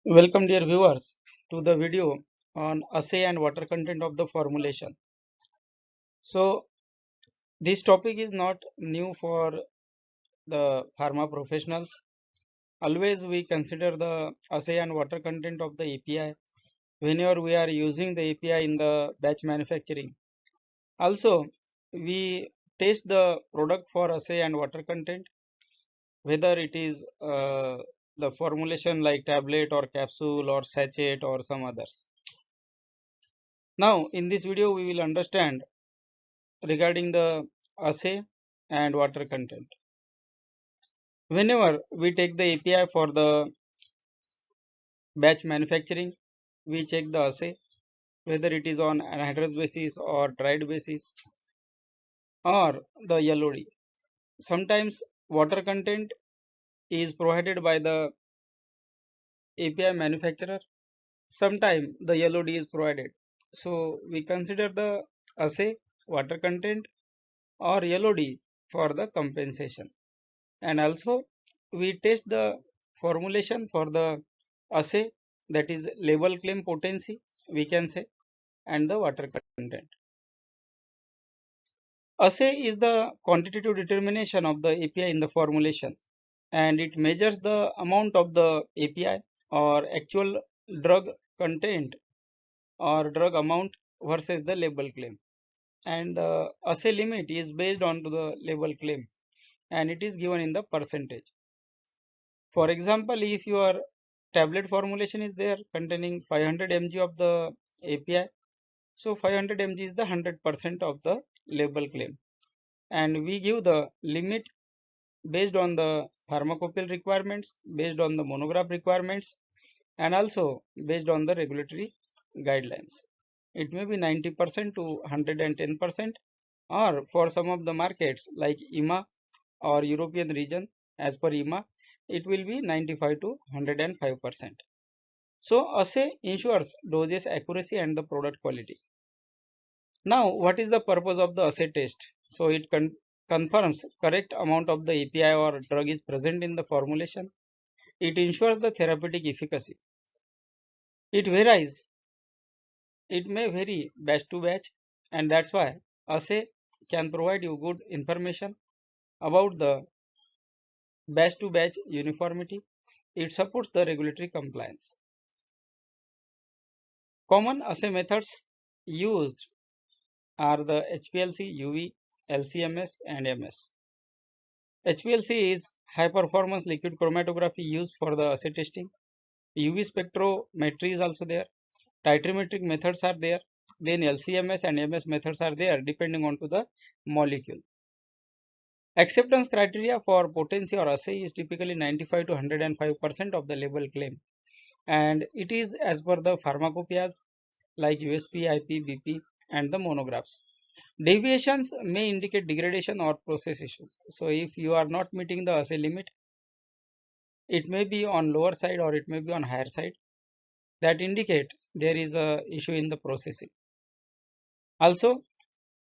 Welcome dear viewers to the video on assay and water content of the formulation. So this topic is not new for the pharma professionals. Always we consider the assay and water content of the API whenever we are using the API in the batch manufacturing. Also we test the product for assay and water content, whether it is the formulation like tablet or capsule or sachet or some others. Now in this video we will understand regarding the assay and water content. Whenever we take the API for the batch manufacturing, we check the assay whether it is on anhydrous basis or dried basis or the LOD. Sometimes water content is provided by the API manufacturer, sometimes the LOD is provided. So we consider the assay, water content or LOD for the compensation. And also we test the formulation for the assay, that is label claim potency we can say, and the water content. Assay is the quantitative determination of the API in the formulation, and it measures the amount of the API or actual drug content or drug amount versus the label claim, and the assay limit is based on to the label claim and it is given in the percentage. For example, if your tablet formulation is there containing 500 mg of the API, so 500 mg is the 100% of the label claim, and we give the limit based on the pharmacopoeial requirements, based on the monograph requirements, and also based on the regulatory guidelines. It may be 90% to 110%, or for some of the markets like EMA or European region, as per EMA, it will be 95 to 105%. So assay ensures dosage accuracy and the product quality. Now what is the purpose of the assay test? So it confirms correct amount of the API or drug is present in the formulation. It ensures the therapeutic efficacy. It varies. It may vary batch to batch, and that's why assay can provide you good information about the batch to batch uniformity. It supports the regulatory compliance. Common assay methods used are the HPLC, UV, LCMS and MS. HPLC is high performance liquid chromatography used for the assay testing. UV spectrometry is also there. Titrimetric methods are there. Then LCMS and MS methods are there depending on to the molecule. Acceptance criteria for potency or assay is typically 95 to 105% of the label claim, and it is as per the pharmacopoeias like USP, IP, BP and the monographs. Deviations may indicate degradation or process issues. So if you are not meeting the assay limit, it may be on lower side or it may be on higher side, that indicate there is a issue in the processing. Also,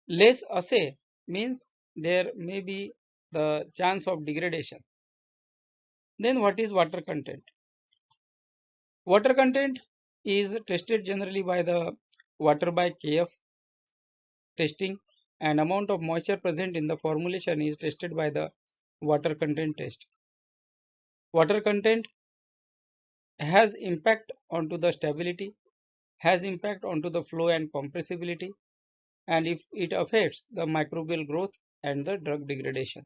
less assay means there may be the chance of degradation. Then what is water content? Water content is tested generally by the water by KF testing, and amount of moisture present in the formulation is tested by the water content test. Water content has impact onto the stability, has impact onto the flow and compressibility, and if it affects the microbial growth and the drug degradation.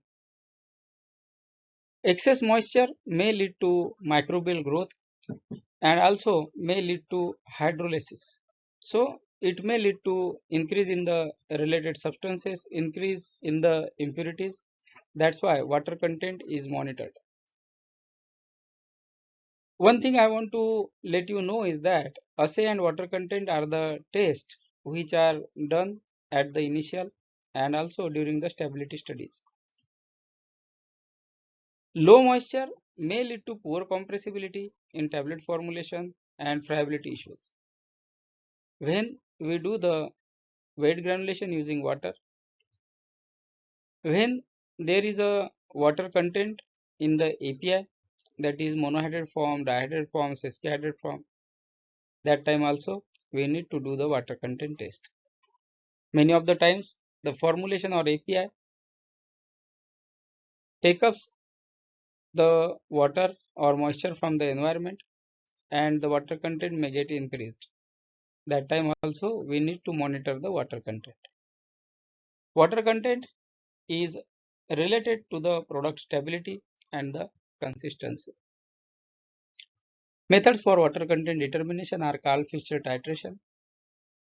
Excess moisture may lead to microbial growth and also may lead to hydrolysis. So it may lead to increase in the related substances, increase in the impurities. That's why water content is monitored. One thing I want to let you know is that assay and water content are the tests which are done at the initial and also during the stability studies. Low moisture may lead to poor compressibility in tablet formulation and friability issues. When we do the weight granulation using water, when there is a water content in the API, that is monohydrate form, dihydrate form, sesquihydrate form, that time also we need to do the water content test. Many of the times the formulation or API take up the water or moisture from the environment and the water content may get increased. That time also we need to monitor the water content. Water content is related to the product stability and the consistency. Methods for water content determination are Karl-Fischer titration.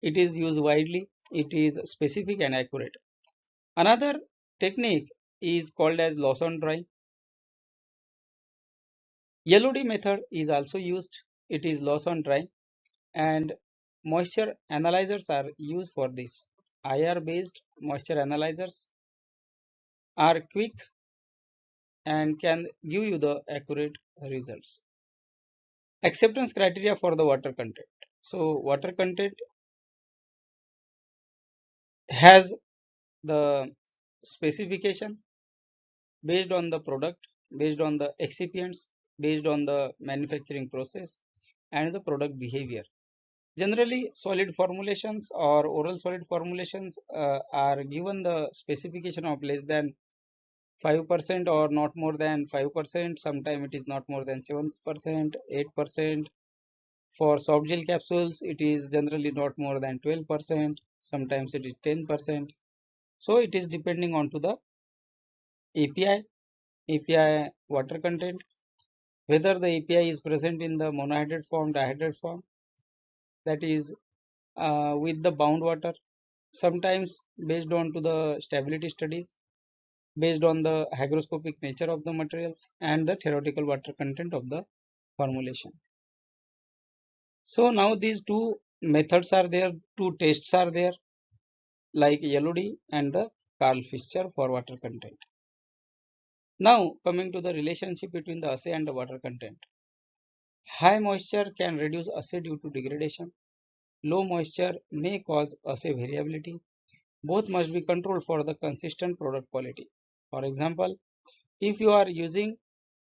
It is used widely. It is specific and accurate. Another technique is called as loss on drying. LOD method is also used. It is loss on drying, and moisture analyzers are used for this. IR based moisture analyzers are quick and can give you the accurate results. Acceptance criteria for the water content. So water content has the specification based on the product, based on the excipients, based on the manufacturing process and the product behavior. Generally, solid formulations or oral solid formulations are given the specification of less than 5% or not more than 5%. Sometimes it is not more than 7%, 8%. For soft gel capsules, it is generally not more than 12%. Sometimes it is 10%. So it is depending on to the API water content, whether the API is present in the monohydrate form, dihydrate form, that is with the bound water. Sometimes based on to the stability studies, based on the hygroscopic nature of the materials and the theoretical water content of the formulation. So now these two methods are there, two tests are there, like LOD and the Karl-Fischer for water content. Now coming to the relationship between the assay and the water content. High moisture can reduce assay due to degradation. Low moisture may cause assay variability. Both must be controlled for the consistent product quality. For example, if you are using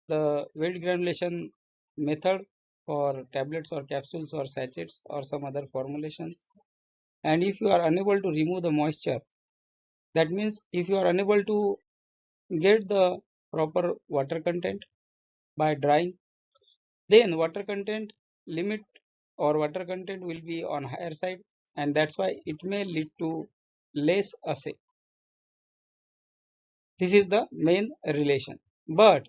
the weight granulation method for tablets or capsules or sachets or some other formulations, and if you are unable to remove the moisture, that means if you are unable to get the proper water content by drying, then water content limit or water content will be on higher side, and that's why it may lead to less assay. This is the main relation. But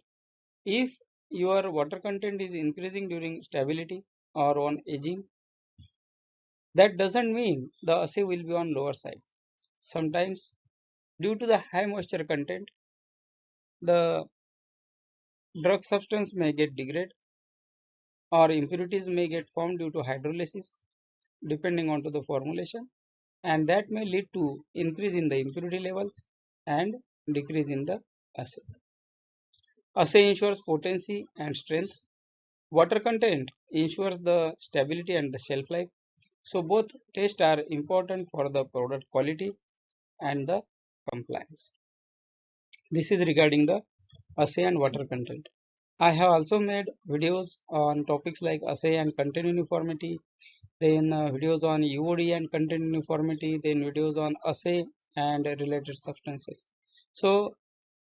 if your water content is increasing during stability or on aging, that doesn't mean the assay will be on lower side. Sometimes due to the high moisture content, the drug substance may get degraded or impurities may get formed due to hydrolysis depending on to the formulation, and that may lead to increase in the impurity levels and decrease in the assay. Assay ensures potency and strength. Water content ensures the stability and the shelf life. So both tests are important for the product quality and the compliance. This is regarding the assay and water content. I have also made videos on topics like assay and content uniformity, then videos on UOD and content uniformity, then videos on assay and related substances. So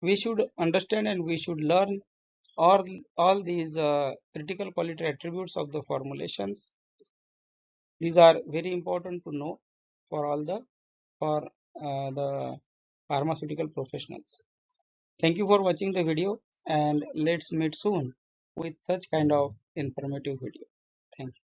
we should understand and we should learn all these critical quality attributes of the formulations. These are very important to know for all the pharmaceutical professionals. Thank you for watching the video, and let's meet soon with such kind of informative video. Thank you.